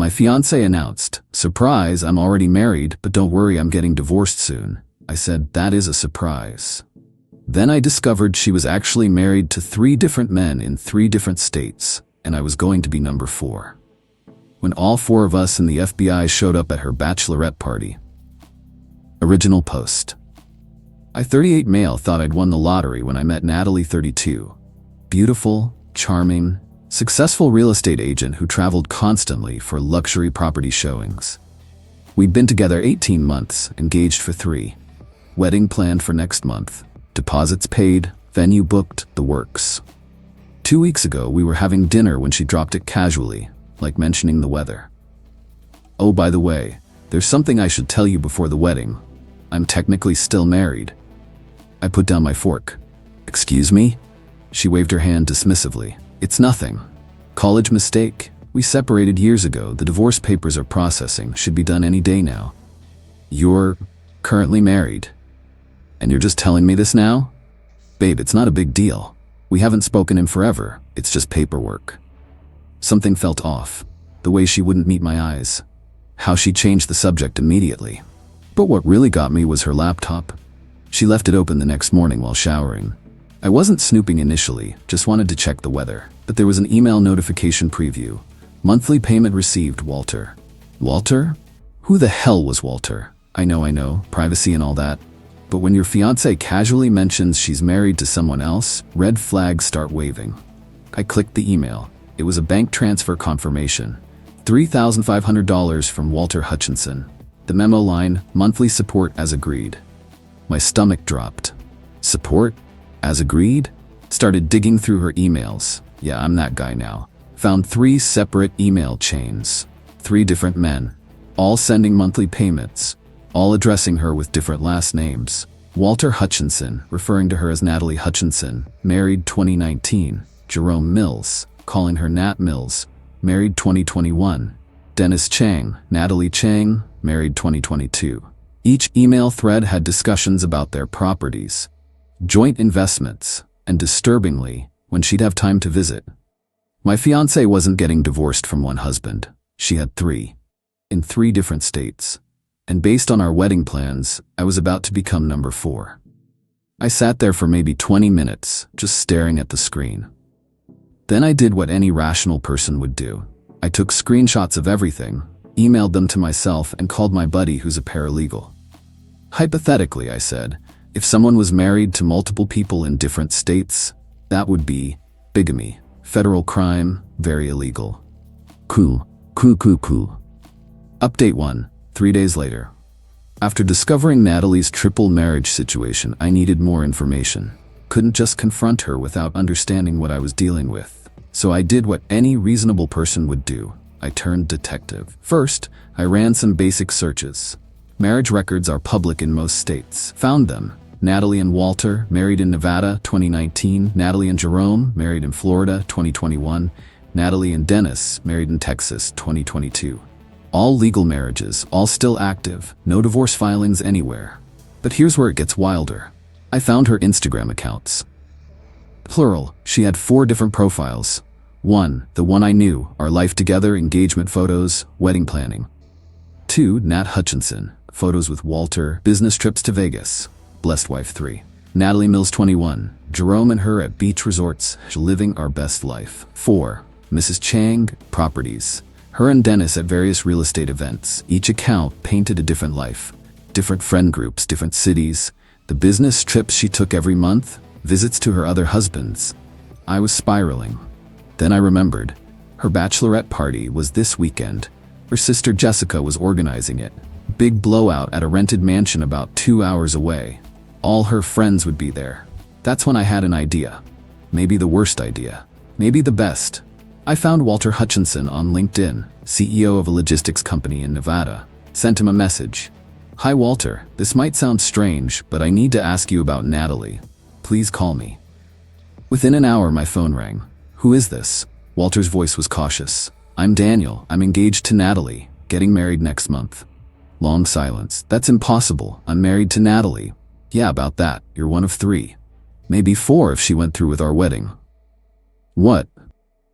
My fiancé announced, "Surprise, I'm already married, but don't worry, I'm getting divorced soon." I said, "That is a surprise." Then I discovered she was actually married to 3 different men in 3 different states, and I was going to be number 4. When all 4 of us in the FBI showed up at her bachelorette party. Original post. I, 38 male, thought I'd won the lottery when I met Natalie, 32. Beautiful, charming, successful real estate agent who traveled constantly for luxury property showings. We'd been together 18 months, engaged for 3. Wedding planned for next month. Deposits paid, venue booked, the works. 2 weeks ago, we were having dinner when she dropped it casually, like mentioning the weather. "Oh, by the way, there's something I should tell you before the wedding. I'm technically still married." I put down my fork. "Excuse me?" She waved her hand dismissively. "It's nothing. College mistake. We separated years ago. The divorce papers are processing. Should be done any day now." "You're currently married? And you're just telling me this now?" "Babe, it's not a big deal. We haven't spoken in forever. It's just paperwork." Something felt off. The way she wouldn't meet my eyes. How she changed the subject immediately. But what really got me was her laptop. She left it open the next morning while showering. I wasn't snooping initially, just wanted to check the weather. But there was an email notification preview. "Monthly payment received, Walter." Walter? Who the hell was Walter? I know, privacy and all that. But when your fiancé casually mentions she's married to someone else, red flags start waving. I clicked the email. It was a bank transfer confirmation. $3,500 from Walter Hutchinson. The memo line, "Monthly support as agreed." My stomach dropped. Support? As agreed? Started digging through her emails. Yeah, I'm that guy now. Found 3 separate email chains. 3 different men. All sending monthly payments. All addressing her with different last names. Walter Hutchinson, referring to her as Natalie Hutchinson, married 2019. Jerome Mills, calling her Nat Mills, married 2021. Dennis Chang, Natalie Chang, married 2022. Each email thread had discussions about their properties, joint investments, and disturbingly, when she'd have time to visit. My fiancé wasn't getting divorced from one husband. She had 3. In 3 different states. And based on our wedding plans, I was about to become number 4. I sat there for maybe 20 minutes, just staring at the screen. Then I did what any rational person would do. I took screenshots of everything, emailed them to myself, and called my buddy who's a paralegal. Hypothetically, I said, if someone was married to multiple people in different states, that would be bigamy, federal crime, very illegal. Cool. Update 1, 3 days later. After discovering Natalie's triple marriage situation, I needed more information. Couldn't just confront her without understanding what I was dealing with. So I did what any reasonable person would do. I turned detective. First, I ran some basic searches. Marriage records are public in most states. Found them. Natalie and Walter, married in Nevada, 2019. Natalie and Jerome, married in Florida, 2021. Natalie and Dennis, married in Texas, 2022. All legal marriages, all still active, no divorce filings anywhere. But here's where it gets wilder. I found her Instagram accounts. Plural, she had 4 different profiles. 1, the one I knew, our life together, engagement photos, wedding planning. 2, Nat Hutchinson, photos with Walter, business trips to Vegas, blessed wife 3. Natalie Mills 21, Jerome and her at beach resorts, living our best life. 4, Mrs. Chang, properties. Her and Dennis at various real estate events. Each account painted a different life. Different friend groups, different cities. The business trips she took every month, visits to her other husbands. I was spiraling. Then I remembered. Her bachelorette party was this weekend. Her sister Jessica was organizing it. Big blowout at a rented mansion about 2 hours away. All her friends would be there. That's when I had an idea. Maybe the worst idea. Maybe the best. I found Walter Hutchinson on LinkedIn, CEO of a logistics company in Nevada. Sent him a message. "Hi Walter, this might sound strange, but I need to ask you about Natalie. Please call me." Within an hour, my phone rang. "Who is this?" Walter's voice was cautious. "I'm Daniel. I'm engaged to Natalie. Getting married next month." Long silence. "That's impossible. I'm married to Natalie." "Yeah, about that. You're one of 3. Maybe 4 if she went through with our wedding." "What?"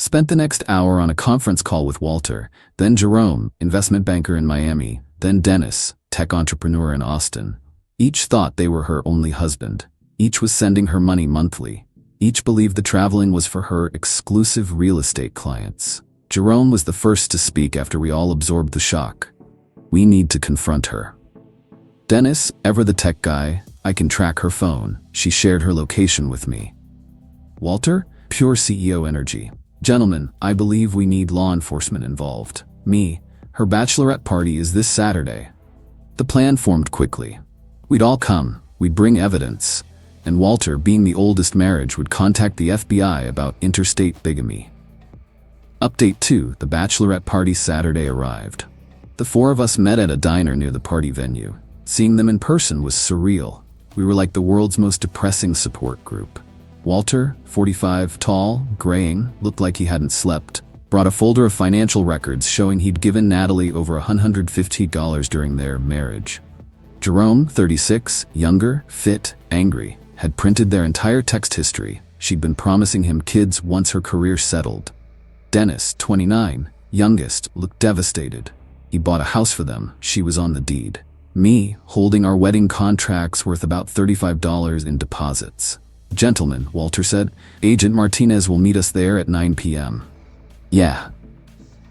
Spent the next hour on a conference call with Walter, then Jerome, investment banker in Miami, then Dennis, tech entrepreneur in Austin. Each thought they were her only husband. Each was sending her money monthly. Each believed the traveling was for her exclusive real estate clients. Jerome was the first to speak after we all absorbed the shock. We need to confront her. Dennis, ever the tech guy, I can track her phone. She shared her location with me. Walter, pure CEO energy. Gentlemen, I believe we need law enforcement involved. Me, her bachelorette party is this Saturday. The plan formed quickly. We'd all come, we'd bring evidence, and Walter, being the oldest marriage, would contact the FBI about interstate bigamy. Update 2, the bachelorette party Saturday arrived. The four of us met at a diner near the party venue. Seeing them in person was surreal. We were like the world's most depressing support group. Walter, 45, tall, graying, looked like he hadn't slept, brought a folder of financial records showing he'd given Natalie over $150 during their marriage. Jerome, 36, younger, fit, angry, had printed their entire text history. She'd been promising him kids once her career settled. Dennis, 29, youngest, looked devastated. He bought a house for them. She was on the deed. Me, holding our wedding contracts worth about $35 in deposits. Gentlemen, Walter said, Agent Martinez will meet us there at 9 p.m. Yeah.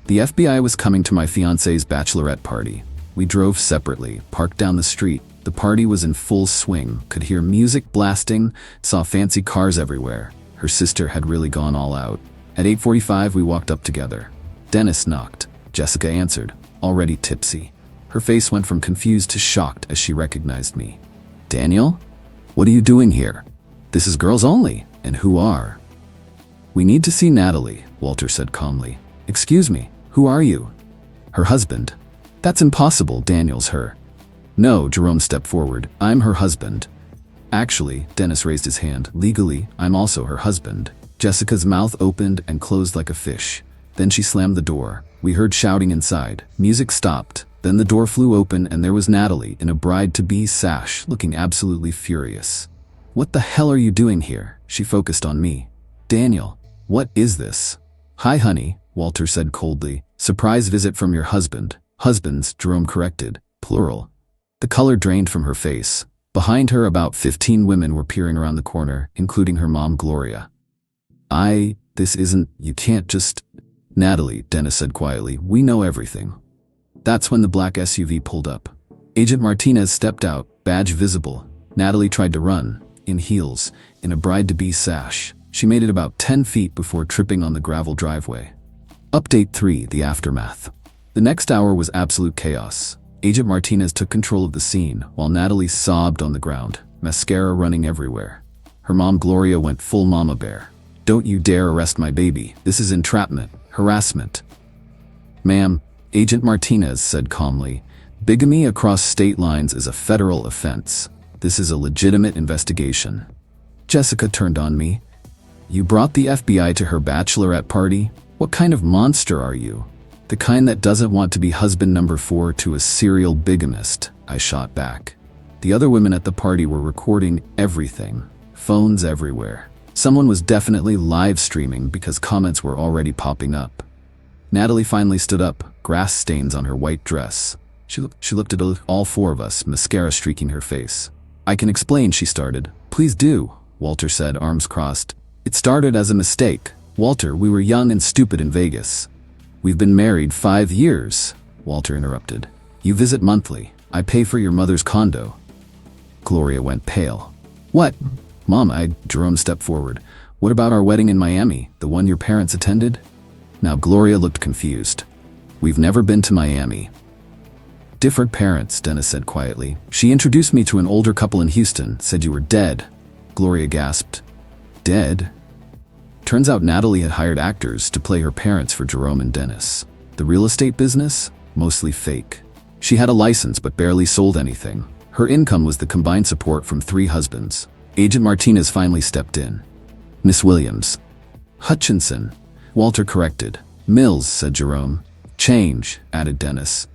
The FBI was coming to my fiancée's bachelorette party. We drove separately, parked down the street. The party was in full swing, could hear music blasting, saw fancy cars everywhere. Her sister had really gone all out. At 8:45 we walked up together. Dennis knocked. Jessica answered, already tipsy. Her face went from confused to shocked as she recognized me. Daniel? What are you doing here? This is girls only, and who are? We need to see Natalie, Walter said calmly. Excuse me, who are you? Her husband. That's impossible, Daniel's her. No, Jerome stepped forward, I'm her husband. Actually, Dennis raised his hand, legally, I'm also her husband. Jessica's mouth opened and closed like a fish. Then she slammed the door. We heard shouting inside. Music stopped. Then the door flew open and there was Natalie in a bride-to-be sash, looking absolutely furious. What the hell are you doing here? She focused on me. Daniel, what is this? Hi, honey, Walter said coldly. Surprise visit from your husband. Husbands, Jerome corrected. Plural. The color drained from her face. Behind her, about 15 women were peering around the corner, including her mom, Gloria. This isn't, you can't just... Natalie, Dennis said quietly, we know everything. That's when the black SUV pulled up. Agent Martinez stepped out, badge visible. Natalie tried to run, in heels, in a bride-to-be sash. She made it about 10 feet before tripping on the gravel driveway. Update 3, the aftermath. The next hour was absolute chaos. Agent Martinez took control of the scene, while Natalie sobbed on the ground, mascara running everywhere. Her mom, Gloria, went full mama bear. Don't you dare arrest my baby. This is entrapment, harassment. Ma'am, Agent Martinez said calmly, bigamy across state lines is a federal offense. This is a legitimate investigation. Jessica turned on me. You brought the FBI to her bachelorette party? What kind of monster are you? The kind that doesn't want to be husband number 4 to a serial bigamist, I shot back. The other women at the party were recording everything. Phones everywhere. Someone was definitely live streaming because comments were already popping up. Natalie finally stood up, grass stains on her white dress. She looked at all four of us, mascara streaking her face. I can explain, she started. Please do, Walter said, arms crossed. It started as a mistake. Walter, we were young and stupid in Vegas. We've been married 5 years, Walter interrupted. You visit monthly. I pay for your mother's condo. Gloria went pale. What? Mom, Jerome stepped forward. What about our wedding in Miami, the one your parents attended? Now Gloria looked confused. We've never been to Miami. Different parents, Dennis said quietly. She introduced me to an older couple in Houston, said you were dead. Gloria gasped. Dead? Turns out Natalie had hired actors to play her parents for Jerome and Dennis. The real estate business? Mostly fake. She had a license but barely sold anything. Her income was the combined support from 3 husbands. Agent Martinez finally stepped in. Miss Williams. Hutchinson. Walter corrected. Mills, said Jerome. Change, added Dennis.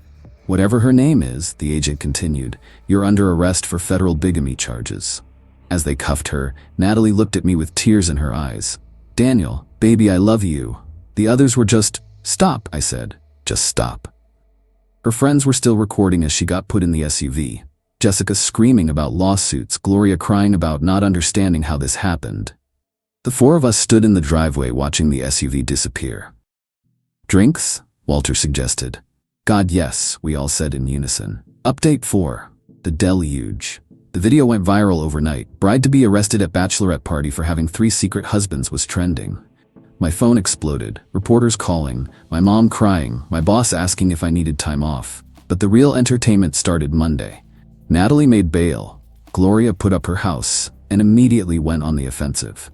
Whatever her name is, the agent continued, you're under arrest for federal bigamy charges. As they cuffed her, Natalie looked at me with tears in her eyes. Daniel, baby, I love you. The others were just, "Stop," I said. "Just stop." Her friends were still recording as she got put in the SUV. Jessica screaming about lawsuits, Gloria crying about not understanding how this happened. The four of us stood in the driveway watching the SUV disappear. "Drinks?" Walter suggested. "God, yes," we all said in unison. Update 4. The deluge. The video went viral overnight. Bride-to-be arrested at bachelorette party for having 3 secret husbands was trending. My phone exploded, reporters calling, my mom crying, my boss asking if I needed time off. But the real entertainment started Monday. Natalie made bail. Gloria put up her house and immediately went on the offensive.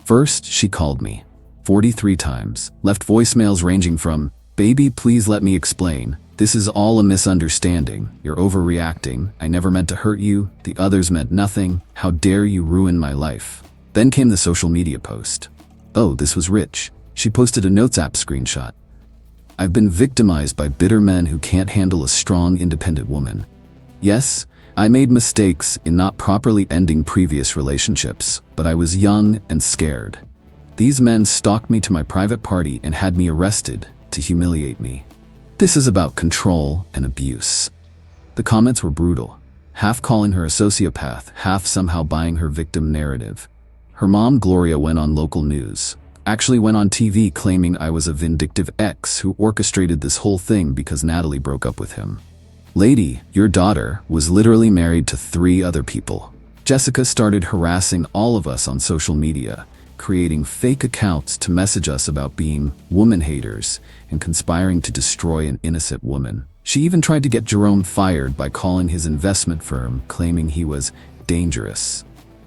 First, she called me 43 times, left voicemails ranging from, "Baby, please let me explain. This is all a misunderstanding. You're overreacting. I never meant to hurt you. The others meant nothing. How dare you ruin my life." Then came the social media post. Oh, this was rich. She posted a Notes app screenshot. "I've been victimized by bitter men who can't handle a strong, independent woman. Yes, I made mistakes in not properly ending previous relationships, but I was young and scared. These men stalked me to my private party and had me arrested to humiliate me. This is about control and abuse." The comments were brutal, half calling her a sociopath, half somehow buying her victim narrative. Her mom, Gloria, went on local news, actually went on TV claiming I was a vindictive ex who orchestrated this whole thing because Natalie broke up with him. "Lady, your daughter was literally married to 3 other people." Jessica started harassing all of us on social media, creating fake accounts to message us about being woman haters and conspiring to destroy an innocent woman. She even tried to get Jerome fired by calling his investment firm, claiming he was dangerous.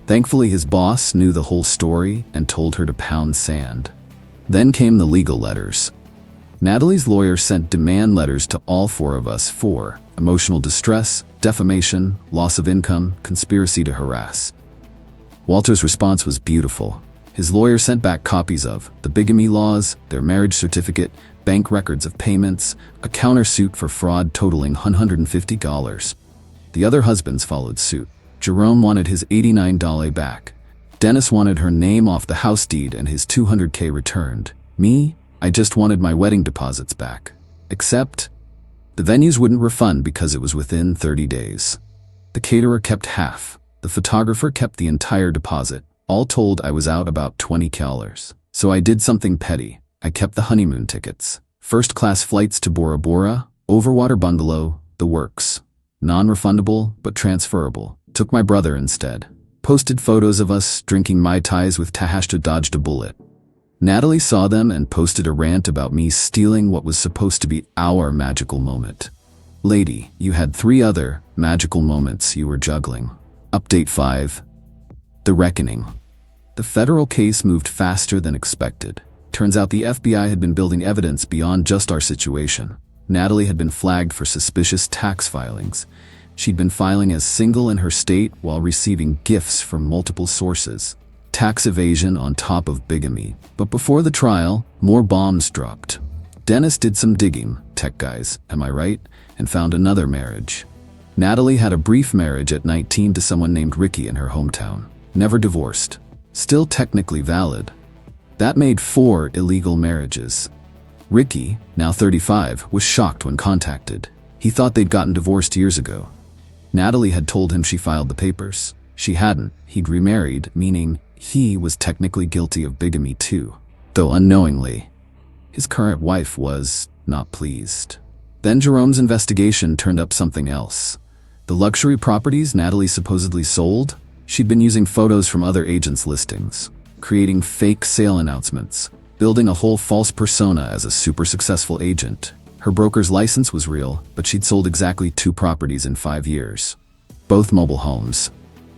Thankfully, his boss knew the whole story and told her to pound sand. Then came the legal letters. Natalie's lawyer sent demand letters to all 4 of us for emotional distress, defamation, loss of income, conspiracy to harass. Walter's response was beautiful. His lawyer sent back copies of the bigamy laws, their marriage certificate, bank records of payments, a countersuit for fraud totaling $150. The other husbands followed suit. Jerome wanted his $89 back. Dennis wanted her name off the house deed and his $200K returned. Me, I just wanted my wedding deposits back. Except, the venues wouldn't refund because it was within 30 days. The caterer kept half. The photographer kept the entire deposit. All told, I was out about $20. So I did something petty. I kept the honeymoon tickets. First-class flights to Bora Bora, Overwater Bungalow, the works. Non-refundable, but transferable. Took my brother instead. Posted photos of us drinking Mai Tais with Tahash to dodge a bullet. Natalie saw them and posted a rant about me stealing what was supposed to be our magical moment. Lady, you had 3 other magical moments you were juggling. Update 5. The reckoning. The federal case moved faster than expected. Turns out the FBI had been building evidence beyond just our situation. Natalie had been flagged for suspicious tax filings. She'd been filing as single in her state while receiving gifts from multiple sources. Tax evasion on top of bigamy. But before the trial, more bombs dropped. Dennis did some digging, tech guys, am I right, and found another marriage. Natalie had a brief marriage at 19 to someone named Ricky in her hometown. Never divorced. Still technically valid. That made 4 illegal marriages. Ricky, now 35, was shocked when contacted. He thought they'd gotten divorced years ago. Natalie had told him she filed the papers. She hadn't. He'd remarried, meaning he was technically guilty of bigamy too, though unknowingly. His current wife was not pleased. Then Jerome's investigation turned up something else. The luxury properties Natalie supposedly sold? She'd been using photos from other agents' listings, creating fake sale announcements, building a whole false persona as a super successful agent. Her broker's license was real, but she'd sold exactly 2 properties in 5 years. Both mobile homes.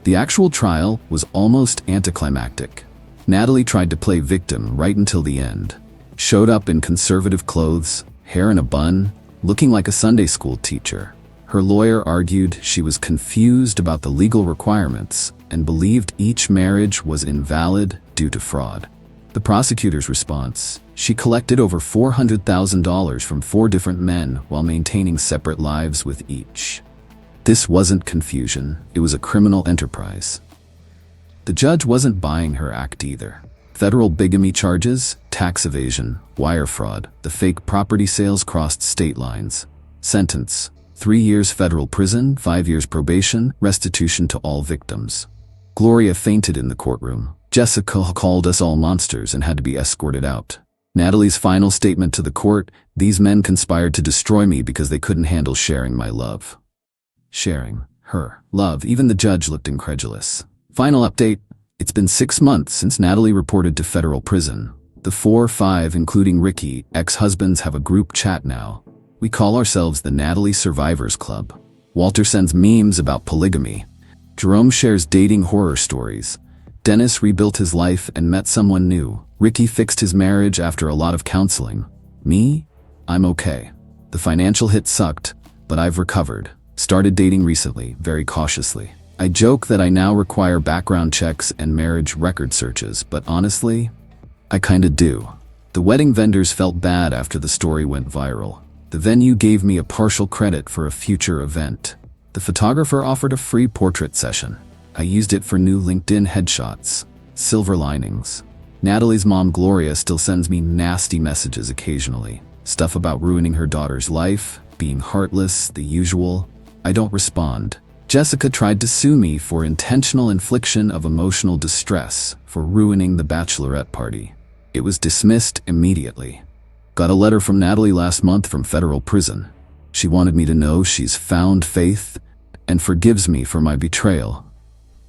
The actual trial was almost anticlimactic. Natalie tried to play victim right until the end. Showed up in conservative clothes, hair in a bun, looking like a Sunday school teacher. Her lawyer argued she was confused about the legal requirements and believed each marriage was invalid due to fraud. The prosecutor's response: she collected over $400,000 from 4 different men while maintaining separate lives with each. This wasn't confusion, it was a criminal enterprise. The judge wasn't buying her act either. Federal bigamy charges, tax evasion, wire fraud, the fake property sales crossed state lines. Sentence: 3 years federal prison, 5 years probation, restitution to all victims. Gloria fainted in the courtroom. Jessica called us all monsters and had to be escorted out. Natalie's final statement to the court: these men conspired to destroy me because they couldn't handle sharing my love. Sharing her love. Even the judge looked incredulous. Final update: it's been 6 months since Natalie reported to federal prison. The 5, including Ricky, ex-husbands, have a group chat now. We call ourselves the Natalie Survivors Club. Walter sends memes about polygamy. Jerome shares dating horror stories. Dennis rebuilt his life and met someone new. Ricky fixed his marriage after a lot of counseling. Me? I'm okay. The financial hit sucked, but I've recovered. Started dating recently, very cautiously. I joke that I now require background checks and marriage record searches, but honestly, I kinda do. The wedding vendors felt bad after the story went viral. The venue gave me a partial credit for a future event. The photographer offered a free portrait session. I used it for new LinkedIn headshots. Silver linings. Natalie's mom, Gloria, still sends me nasty messages occasionally. Stuff about ruining her daughter's life, being heartless, the usual. I don't respond. Jessica tried to sue me for intentional infliction of emotional distress for ruining the bachelorette party. It was dismissed immediately. Got a letter from Natalie last month from federal prison. She wanted me to know she's found faith and forgives me for my betrayal.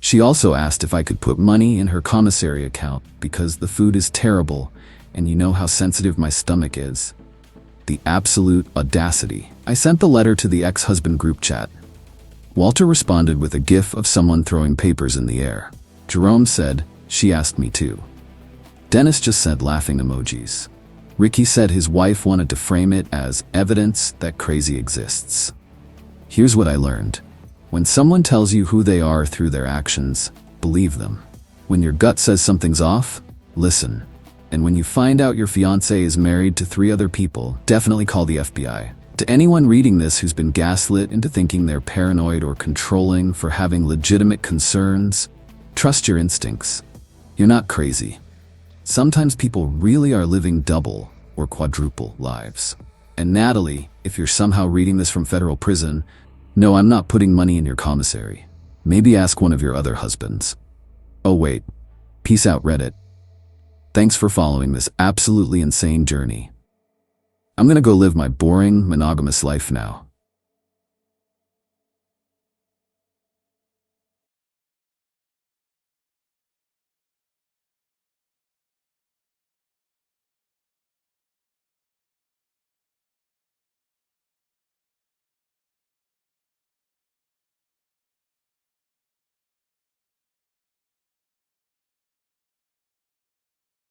She also asked if I could put money in her commissary account because the food is terrible and you know how sensitive my stomach is. The absolute audacity. I sent the letter to the ex-husband group chat. Walter responded with a gif of someone throwing papers in the air. Jerome said, she asked me to. Dennis just said laughing emojis. Ricky said his wife wanted to frame it as evidence that crazy exists. Here's what I learned. When someone tells you who they are through their actions, believe them. When your gut says something's off, listen. And when you find out your fiancé is married to 3 other people, definitely call the FBI. To anyone reading this who's been gaslit into thinking they're paranoid or controlling for having legitimate concerns, trust your instincts. You're not crazy. Sometimes people really are living double or quadruple lives. And Natalie, if you're somehow reading this from federal prison, no, I'm not putting money in your commissary. Maybe ask one of your other husbands. Oh wait. Peace out, Reddit. Thanks for following this absolutely insane journey. I'm gonna go live my boring, monogamous life now.